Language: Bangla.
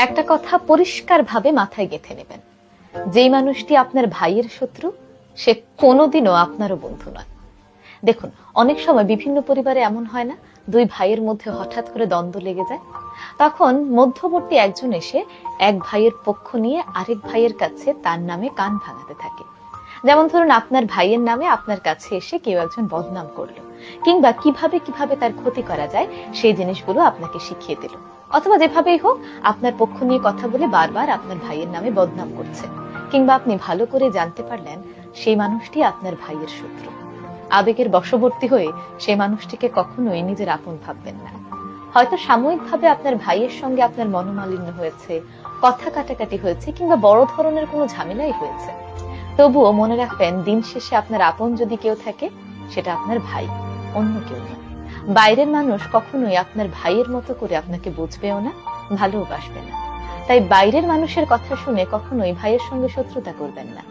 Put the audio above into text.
একটা কথা পরিষ্কারভাবে মাথায় গেঁথে নেবেন, যেই মানুষটি আপনার ভাইয়ের শত্রু সে কোনোদিনও আপনারও বন্ধু নয়। দেখুন, অনেক সময় বিভিন্ন পরিবারে এমন হয় না, দুই ভাইয়ের মধ্যে হঠাৎ করে দ্বন্দ্ব লেগে যায়, তখন মধ্যবর্তী একজন এসে এক ভাইয়ের পক্ষ নিয়ে আরেক ভাইয়ের কাছে তার নামে কান ভাঙাতে থাকে। যেমন ধরুন, আপনার ভাইয়ের নামে আপনার কাছে এসে কেউ একজন বদনাম করলো, কিংবা কিভাবে কিভাবে তার ক্ষতি করা যায় সেই জিনিসগুলো আপনাকে শিখিয়ে দিল, অথবা যেভাবেই হোক আপনার পক্ষ নিয়ে কথা বলে বারবার আপনার ভাইয়ের নামে বদনাম করছে, কিংবা আপনি ভালো করে জানতে পারলেন সেই মানুষটি আপনার ভাইয়ের শত্রু। আবেগের বশবর্তী হয়ে সেই মানুষটিকে কখনোই নিজের আপন ভাববেন না। হয়তো সাময়িকভাবে আপনার ভাইয়ের সঙ্গে আপনার মনোমালিন্য হয়েছে, কথা কাটাকাটি হয়েছে, কিংবা বড় ধরনের কোনো ঝামেলাই হয়েছে, তবুও মনে রাখবেন দিন শেষে আপনার আপন যদি কেউ থাকে সেটা আপনার ভাই, অন্য কেউ নয়। বাইরের মানুষ কখনোই আপনার ভাইয়ের মতো করে আপনাকে বুঝবেও না, ভালোবাসবে না। তাই বাইরের মানুষের কথা শুনে কখনোই ভাইয়ের সঙ্গে শত্রুতা করবেন না।